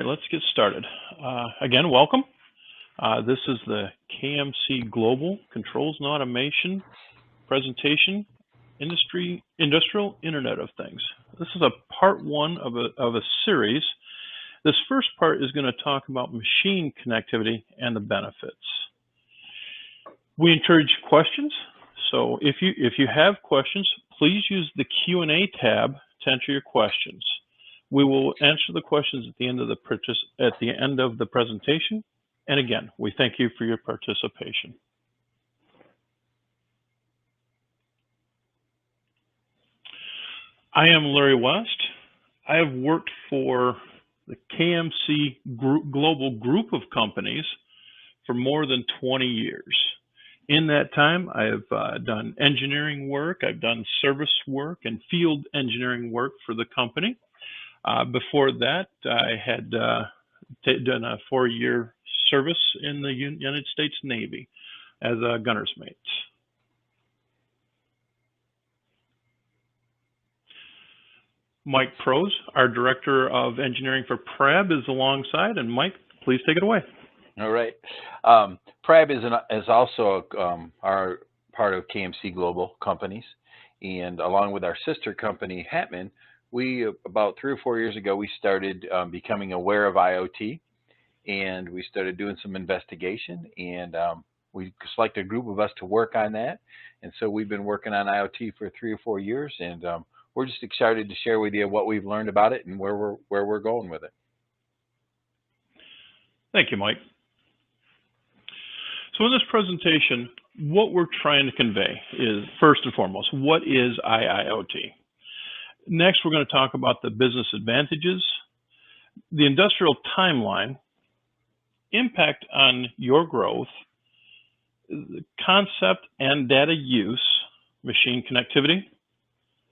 let's get started. Again, welcome. This is the KMC Global Controls and Automation presentation, Industrial Internet of Things. This is a part one of a series. This first part is going to talk about machine connectivity and the benefits. We encourage questions. So if you have questions, please use the Q&A tab to enter your questions. We will answer the questions at the end of the presentation. And again, we thank you for your participation. I am Larry West. I have worked for the KMC Global Group of companies for more than 20 years. In that time, I have done engineering work, I've done service work and field engineering work for the company. Before that, I had done a 4-year service in the United States Navy as a gunner's mate. Mike Prose, our Director of Engineering for PRAB, is alongside, and Mike, please take it away. All right. PRAB is also our part of KMC Global Companies, and along with our sister company, Hatman, we, about 3 or 4 years ago, we started becoming aware of IoT, and we started doing some investigation, and we selected a group of us to work on that. And so we've been working on IoT for 3 or 4 years, and we're just excited to share with you what we've learned about it and where we're going with it. Thank you, Mike. So in this presentation, what we're trying to convey is, first and foremost, what is IIoT? Next, we're going to talk about the business advantages, the industrial timeline, impact on your growth, the concept and data use, machine connectivity,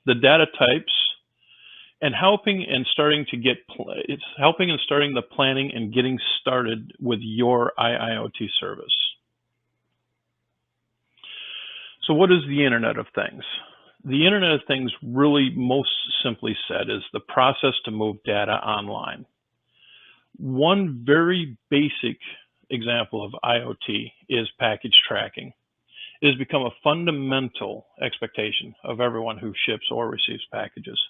the data types, and helping and starting the planning and getting started with your IIoT service. So what is the Internet of Things? The Internet of Things, really most simply said, is the process to move data online. One very basic example of IoT is package tracking. It has become a fundamental expectation of everyone who ships or receives packages.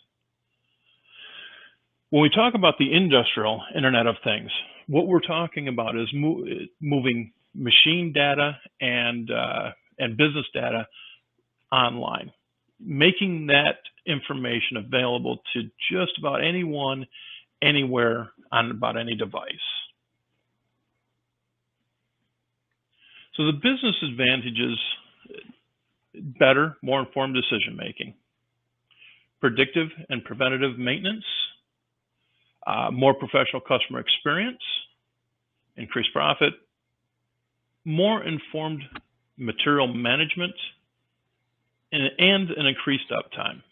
When we talk about the industrial Internet of Things, what we're talking about is moving machine data and business data online, making that information available to just about anyone, anywhere, on about any device. So the business advantages: better, more informed decision making, predictive and preventative maintenance, more professional customer experience, increased profit, more informed material management, and an increased uptime.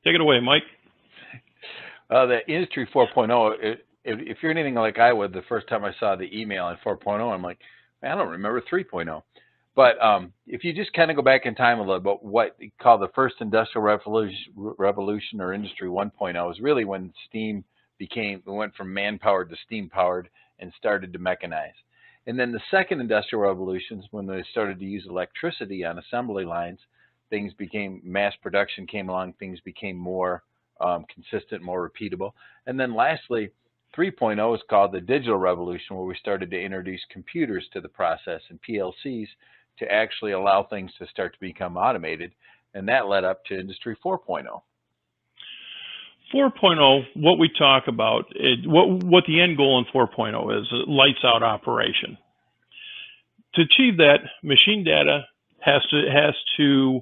Take it away, Mike. The Industry 4.0, if you're anything like I was, the first time I saw the email in 4.0, I'm like, I don't remember 3.0. But if you just kind of go back in time a little bit, what we call the first industrial revolution or Industry 1.0 is really when steam we went from man-powered to steam-powered and started to mechanize. And then the second industrial revolution is when they started to use electricity on assembly lines. Things became, mass production came along, things became more consistent, more repeatable. And then lastly, 3.0 is called the digital revolution, where we started to introduce computers to the process and PLCs to actually allow things to start to become automated. And that led up to Industry 4.0. 4.0, what we talk about, what the end goal in 4.0 is, lights out operation. To achieve that, machine data has to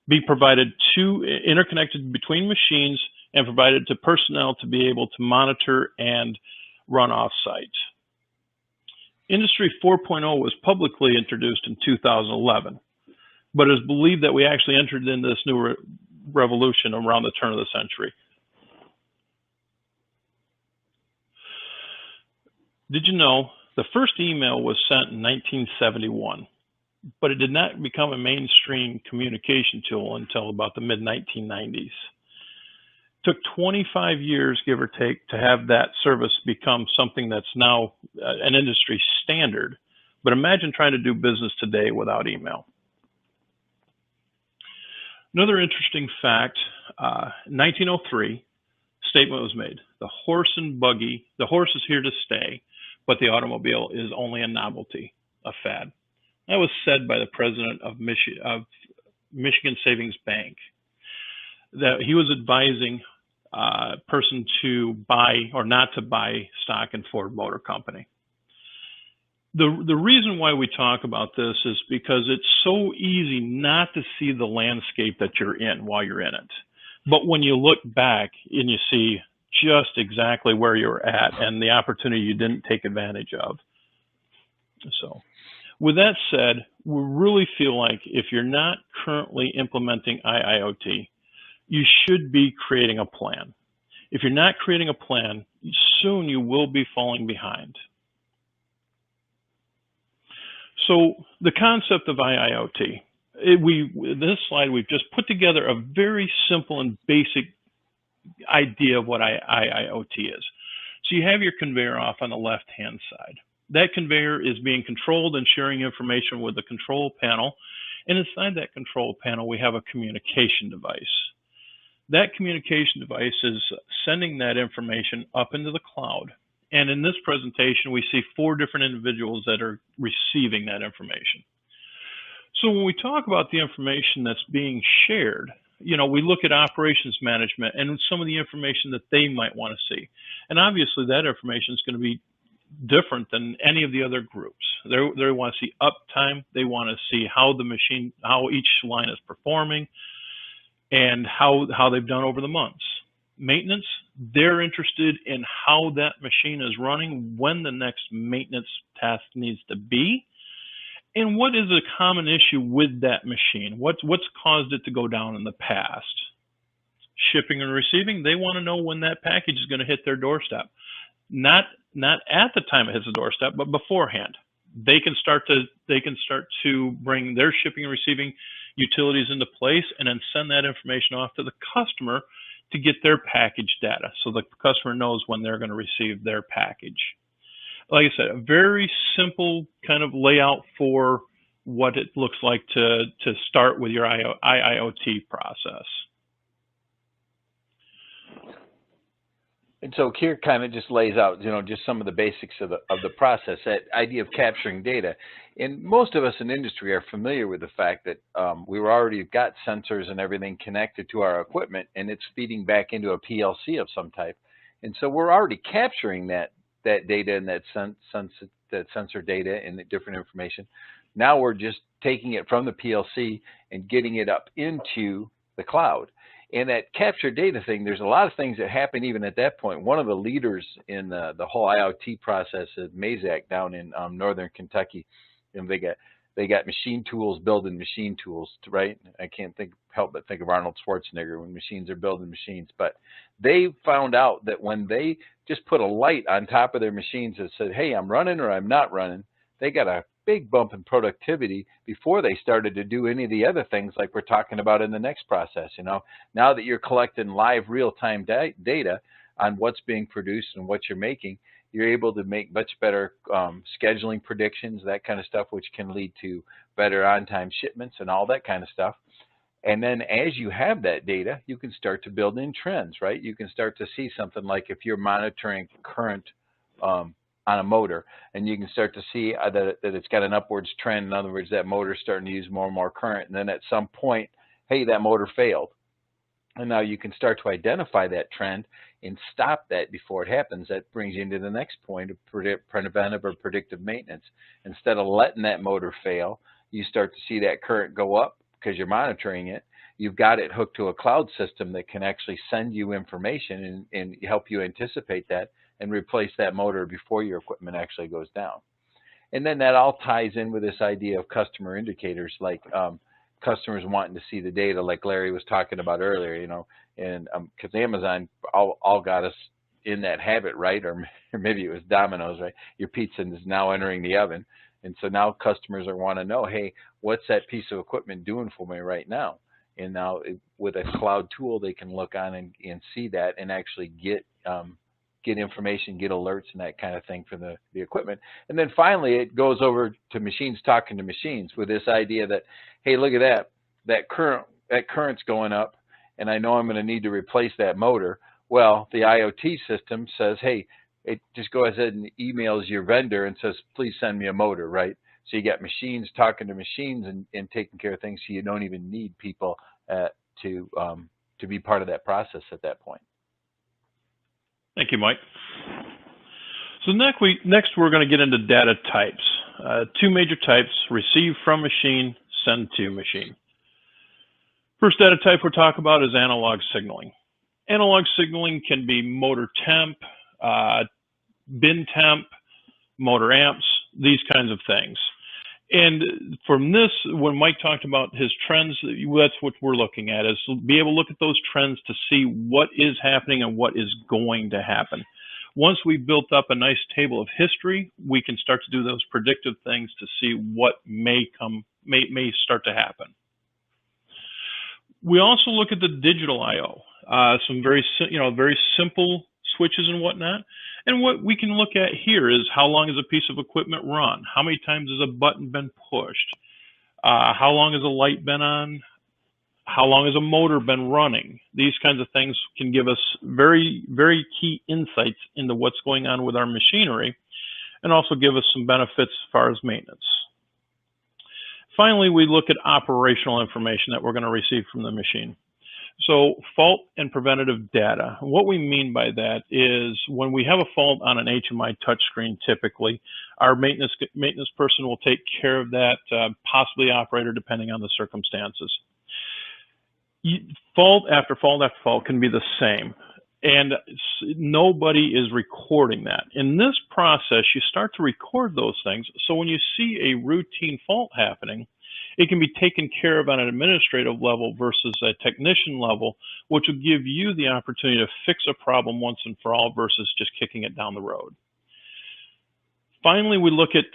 be provided interconnected between machines and provided to personnel to be able to monitor and run off-site. Industry 4.0 was publicly introduced in 2011, but it is believed that we actually entered into this new revolution around the turn of the century. Did you know the first email was sent in 1971, but it did not become a mainstream communication tool until about the mid-1990s. Took 25 years, give or take, to have that service become something that's now an industry standard. But imagine trying to do business today without email. Another interesting fact, 1903, statement was made: the horse is here to stay, but the automobile is only a novelty, a fad. That was said by the president of Michigan Savings Bank, that he was advising a person to buy or not to buy stock in Ford Motor Company. The reason why we talk about this is because it's so easy not to see the landscape that you're in while you're in it. But when you look back and you see just exactly where you're at and the opportunity you didn't take advantage of. So with that said, we really feel like if you're not currently implementing IIoT, you should be creating a plan. If you're not creating a plan, soon you will be falling behind. So the concept of IIoT, this slide, we've just put together a very simple and basic idea of what IIoT is. So you have your conveyor off on the left-hand side. That conveyor is being controlled and sharing information with the control panel. And inside that control panel, we have a communication device. That communication device is sending that information up into the cloud. And in this presentation, we see 4 different individuals that are receiving that information. So when we talk about the information that's being shared, we look at operations management and some of the information that they might want to see. And obviously that information is going to be different than any of the other groups. They want to see uptime. They want to see how each line is performing and how they've done over the months. Maintenance, they're interested in how that machine is running, when the next maintenance task needs to be, and what is a common issue with that machine? What's caused it to go down in the past? Shipping and receiving, they want to know when that package is going to hit their doorstep. Not at the time it hits the doorstep, but beforehand. They can start to bring their shipping and receiving utilities into place and then send that information off to the customer to get their package data, so the customer knows when they're going to receive their package. Like I said, a very simple kind of layout for what it looks like to start with your IIoT process. And so here kind of just lays out, just some of the basics of the process, that idea of capturing data. And most of us in industry are familiar with the fact that we already got sensors and everything connected to our equipment, and it's feeding back into a PLC of some type. And so we're already capturing that data and that sensor data and the different information. Now we're just taking it from the PLC and getting it up into the cloud. And that capture data thing, there's a lot of things that happen even at that point. One of the leaders in the whole IoT process is Mazak down in northern Kentucky. And they got machine tools building machine tools, right? I can't help but think of Arnold Schwarzenegger when machines are building machines. But they found out that when they just put a light on top of their machines that said, hey, I'm running or I'm not running, they got a big bump in productivity before they started to do any of the other things like we're talking about in the next process. Now that you're collecting live real-time data on what's being produced and what you're making, you're able to make much better scheduling predictions, that kind of stuff, which can lead to better on-time shipments and all that kind of stuff. And then as you have that data, you can start to build in trends, right? You can start to see something like if you're monitoring current on a motor, and you can start to see that it's got an upwards trend. In other words, that motor's starting to use more and more current, and then at some point, hey, that motor failed. And now you can start to identify that trend and stop that before it happens. That brings you into the next point of preventive or predictive maintenance. Instead of letting that motor fail, you start to see that current go up because you're monitoring it. You've got it hooked to a cloud system that can actually send you information and help you anticipate that and replace that motor before your equipment actually goes down. And then that all ties in with this idea of customer indicators, like customers wanting to see the data, like Larry was talking about earlier, and because Amazon all got us in that habit, right? Or maybe it was Domino's, right? Your pizza is now entering the oven. And so now customers want to know, hey, what's that piece of equipment doing for me right now? And now with a cloud tool, they can look on and see that and actually get information, get alerts and that kind of thing for the equipment. And then finally, it goes over to machines talking to machines with this idea that, hey, look at that current's going up, and I know I'm going to need to replace that motor. Well, the IoT system says, hey, it just goes ahead and emails your vendor and says, please send me a motor, right? So you got machines talking to machines and taking care of things, so you don't even need people to be part of that process at that point. Thank you, Mike. So next we're going to get into data types. Two major types: receive from machine, send to machine. First data type we'll talk about is analog signaling. Analog signaling can be motor temp, bin temp, motor amps, these kinds of things. And from this, when Mike talked about his trends, that's what we're looking at, is to be able to look at those trends to see what is happening and what is going to happen. Once we've built up a nice table of history, we can start to do those predictive things to see what may start to happen. We also look at the digital I/O, some very simple switches and whatnot. And what we can look at here is how long has a piece of equipment run? How many times has a button been pushed? How long has a light been on? How long has a motor been running? These kinds of things can give us very, very key insights into what's going on with our machinery, and also give us some benefits as far as maintenance. Finally, we look at operational information that we're going to receive from the machine. So fault and preventative data. What we mean by that is when we have a fault on an HMI touchscreen, typically, our maintenance person will take care of that, possibly operator, depending on the circumstances. Fault after fault after fault can be the same, and nobody is recording that. In this process, you start to record those things, so when you see a routine fault happening, it can be taken care of on an administrative level versus a technician level, which will give you the opportunity to fix a problem once and for all versus just kicking it down the road. Finally, we look at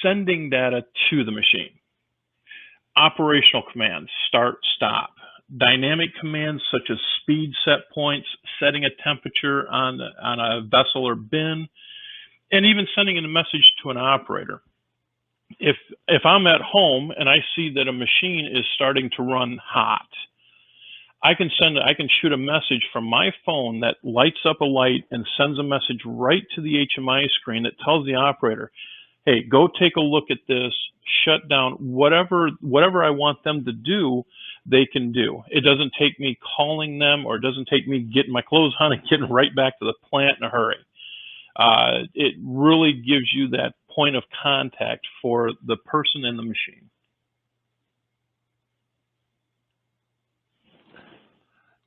sending data to the machine. Operational commands, start, stop. Dynamic commands such as speed set points, setting a temperature on a vessel or bin, and even sending in a message to an operator. If I'm at home and I see that a machine is starting to run hot, I can shoot a message from my phone that lights up a light and sends a message right to the HMI screen that tells the operator, hey, go take a look at this, shut down, whatever I want them to do, they can do. It doesn't take me calling them, or it doesn't take me getting my clothes on and getting right back to the plant in a hurry. It really gives you that point of contact for the person and the machine.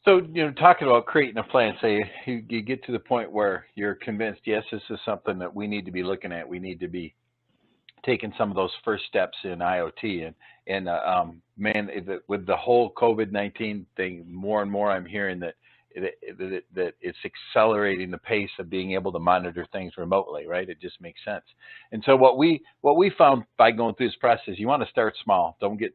So, talking about creating a plan, say you get to the point where you're convinced, yes, this is something that we need to be looking at. We need to be taking some of those first steps in IoT. And man, with the whole COVID-19 thing, more and more I'm hearing that it's accelerating the pace of being able to monitor things remotely, right? It just makes sense. And so what we found by going through this process, you want to start small. Don't get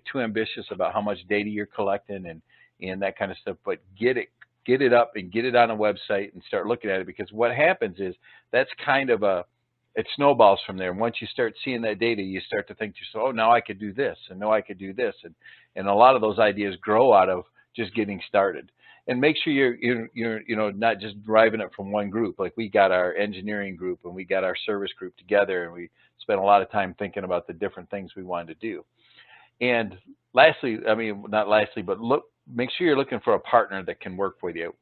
too ambitious about how much data you're collecting and that kind of stuff, but get it up and get it on a website and start looking at it, because what happens is that's kind of it snowballs from there. And once you start seeing that data, you start to think to yourself, oh, now I could do this, and now I could do this. And a lot of those ideas grow out of just getting started. And make sure you're not just driving it from one group. Like we got our engineering group and we got our service group together, and we spent a lot of time thinking about the different things we wanted to do. And lastly, but make sure you're looking for a partner that can work with you.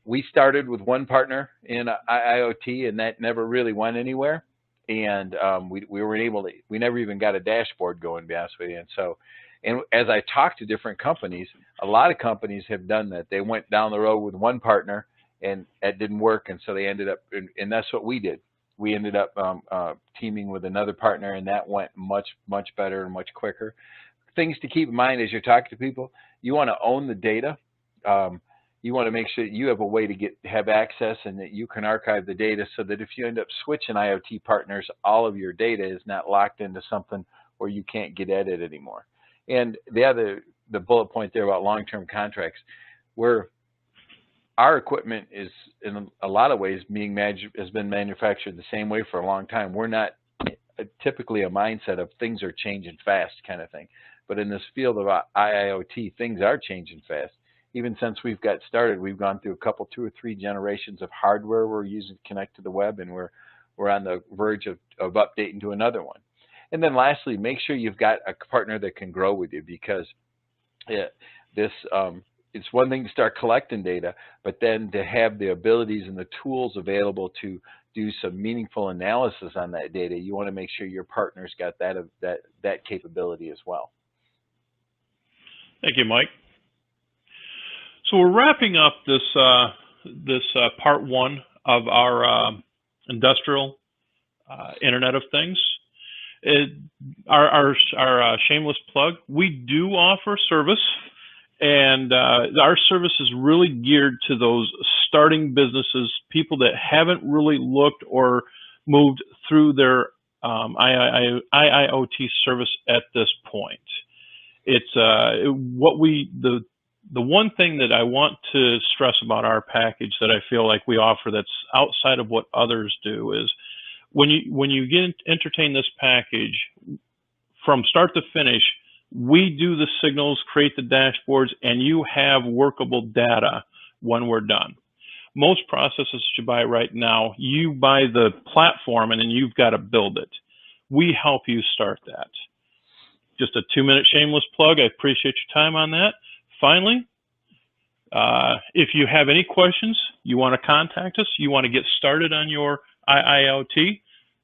We started with one partner in IoT, and that never really went anywhere. And we never even got a dashboard going, to be honest with you. And as I talked to different companies, a lot of companies have done that. They went down the road with one partner, and it didn't work, and so they ended up, and that's what we did. We ended up teaming with another partner, and that went much, much better and much quicker. Things to keep in mind as you're talking to people: you want to own the data. You want to make sure that you have a way to have access, and that you can archive the data, so that if you end up switching IoT partners, all of your data is not locked into something where you can't get at it anymore. And the other the bullet point there about long-term contracts, where our equipment is in a lot of ways has been manufactured the same way for a long time. We're not typically a mindset of things are changing fast kind of thing. But in this field of IIoT, things are changing fast. Even since we've got started, we've gone through two or three generations of hardware we're using to connect to the web, and we're on the verge of updating to another one. And then lastly, make sure you've got a partner that can grow with you, because it's one thing to start collecting data, but then to have the abilities and the tools available to do some meaningful analysis on that data, you want to make sure your partner's got that capability as well. Thank you, Mike. So we're wrapping up this part one of our industrial Internet of Things. Our shameless plug: we do offer service, and our service is really geared to those starting businesses, people that haven't really looked or moved through their IIoT service at this point. It's the one thing that I want to stress about our package that I feel like we offer that's outside of what others do is when you entertain this package from start to finish, we do the signals, create the dashboards, and you have workable data when we're done. Most processes you buy right now, you buy the platform and then you've got to build it. We help you start that. Just a 2-minute shameless plug. I appreciate your time on that. Finally, if you have any questions, you want to contact us, you want to get started on your IIoT,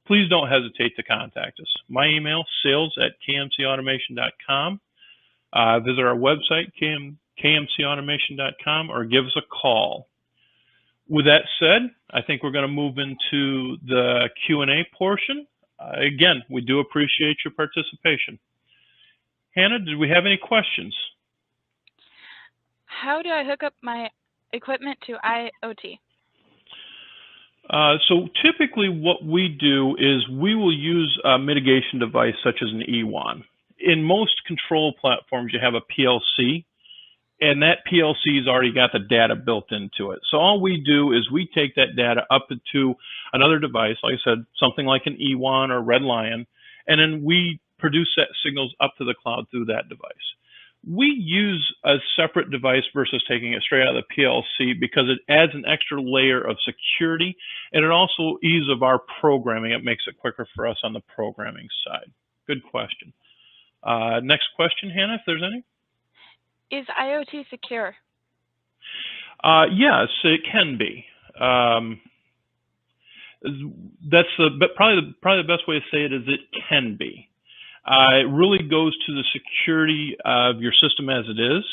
please don't hesitate to contact us. My email, sales@kmcautomation.com. Visit our website, kmcautomation.com, or give us a call. With that said, I think we're going to move into the Q&A portion. Again, we do appreciate your participation. Hannah, did we have any questions? How do I hook up my equipment to IoT? So typically what we do is we will use a mitigation device such as an E1. In most control platforms, you have a PLC, and that PLC's already got the data built into it. So all we do is we take that data up into another device, like I said, something like an E1 or Red Lion, and then we produce that signals up to the cloud through that device. We use a separate device versus taking it straight out of the PLC because it adds an extra layer of security, and it also ease of our programming. It makes it quicker for us on the programming side. Good question. Next question, Hannah, if there's any. Is IoT secure? Yes, it can be. That's probably the best way to say it is it can be. It really goes to the security of your system as it is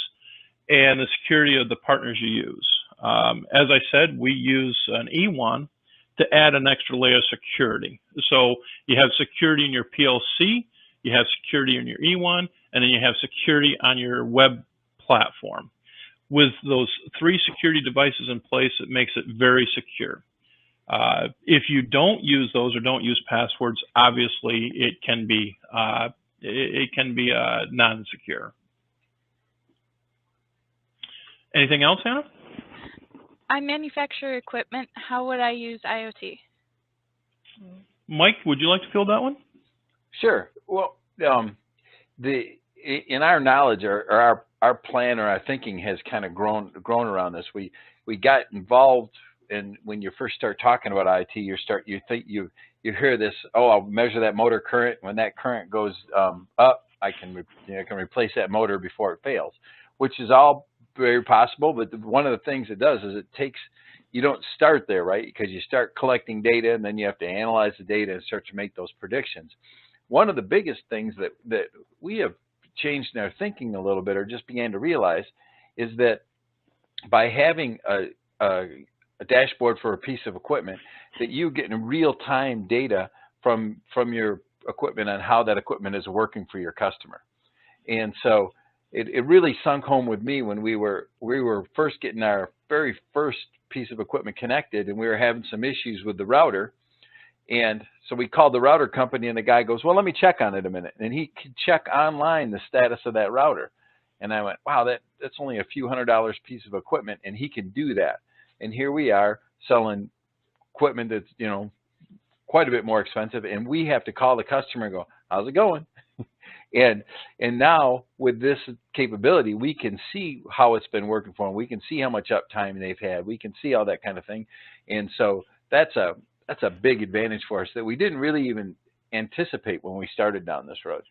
and the security of the partners you use. As I said, we use an E1 to add an extra layer of security. So you have security in your PLC, you have security in your E1, and then you have security on your web platform. With those 3 security devices in place, it makes it very secure. If you don't use those or don't use passwords, obviously it can be non-secure. Anything else, Hannah? I manufacture equipment. How would I use IoT? Mike, would you like to field that one? Sure. Well, in our knowledge or our plan or our thinking has kind of grown around this. We got involved. And when you first start talking about IoT, you hear this. Oh, I'll measure that motor current. When that current goes up, I can replace that motor before it fails, which is all very possible. But one of the things it does is you don't start there, right? Because you start collecting data, and then you have to analyze the data and start to make those predictions. One of the biggest things that we have changed in our thinking a little bit, or just began to realize, is that by having a dashboard for a piece of equipment, that you get real-time data from your equipment on how that equipment is working for your customer. And so it really sunk home with me when we were first getting our very first piece of equipment connected, and we were having some issues with the router. And so we called the router company, and the guy goes, well, let me check on it a minute. And he could check online the status of that router. And I went, wow, that's only a few $100 piece of equipment, and he can do that. And here we are selling equipment that's, you know, quite a bit more expensive, and we have to call the customer and go, how's it going? and now with this capability, we can see how it's been working for them. We can see how much uptime they've had. We can see all that kind of thing. And so that's a big advantage for us that we didn't really even anticipate when we started down this road.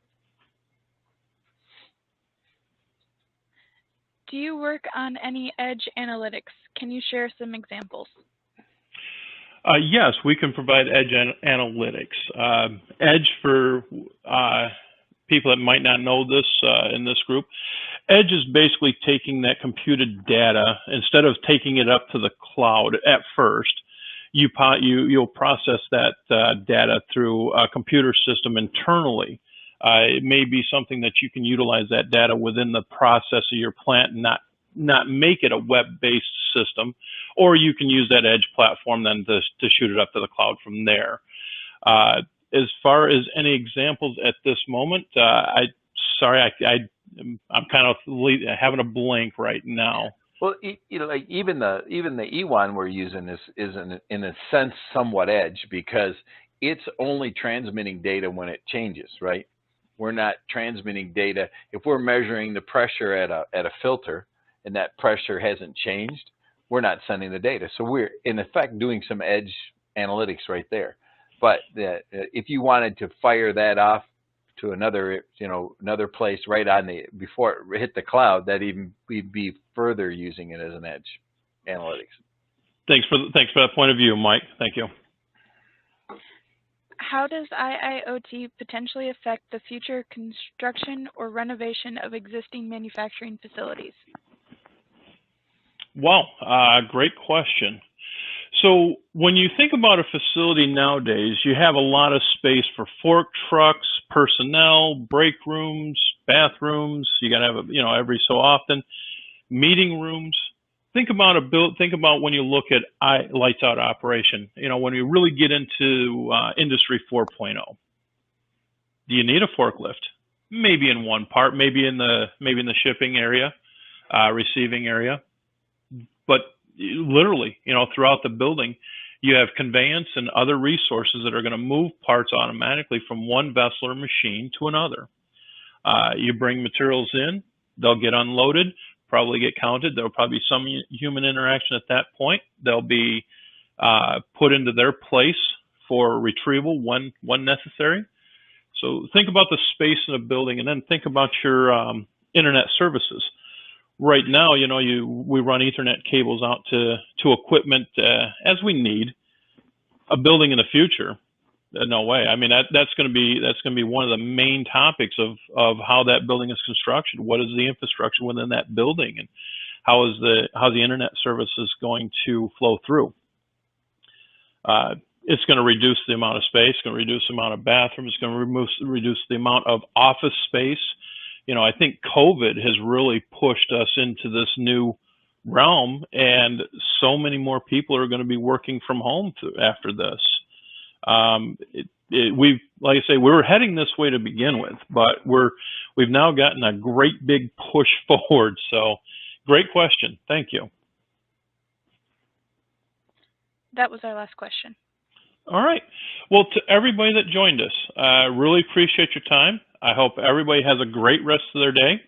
Do you work on any edge analytics? Can you share some examples? Yes, we can provide edge analytics. Edge, for people that might not know this in this group, edge is basically taking that computed data, instead of taking it up to the cloud at first, you'll process that data through a computer system internally. It may be something that you can utilize that data within the process of your plant and not make it a web-based system, or you can use that edge platform then to shoot it up to the cloud from there. As far as any examples at this moment, I'm kind of having a blank right now. Well, you know, like even the E1 we're using is in a sense somewhat edge, because it's only transmitting data when it changes, right? We're not transmitting data if we're measuring the pressure at a filter and that pressure hasn't changed. We're not sending the data, so we're in effect doing some edge analytics right there. But if you wanted to fire that off to another place right on before it hit the cloud, we'd be further using it as an edge analytics. Thanks for that point of view, Mike. Thank you. How does IIoT potentially affect the future construction or renovation of existing manufacturing facilities? Wow, great question. So when you think about a facility nowadays, you have a lot of space for fork trucks, personnel, break rooms, bathrooms. You got to have every so often, meeting rooms. Think about when you look at lights out operation. When you really get into Industry 4.0, do you need a forklift? Maybe in one part, maybe in the shipping area, receiving area, but literally, throughout the building, you have conveyance and other resources that are going to move parts automatically from one vessel or machine to another. You bring materials in, they'll get unloaded, probably get counted. There'll probably be some human interaction at that point. They'll be put into their place for retrieval when necessary. So think about the space in a building, and then think about your internet services. Right now, we run Ethernet cables out to equipment as we need. A building in the future, no way. I mean, that's going to be one of the main topics of how that building is constructed. What is the infrastructure within that building, and how's the internet services going to flow through? It's going to reduce the amount of space. It's going to reduce the amount of bathrooms. It's going to reduce the amount of office space. I think COVID has really pushed us into this new realm, and so many more people are going to be working from home after this. Like I say, we were heading this way to begin with, but we've now gotten a great big push forward. So, great question. Thank you. That was our last question. All right. Well, to everybody that joined us, really appreciate your time. I hope everybody has a great rest of their day.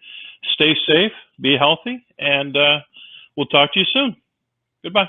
Stay safe, be healthy, and we'll talk to you soon. Goodbye.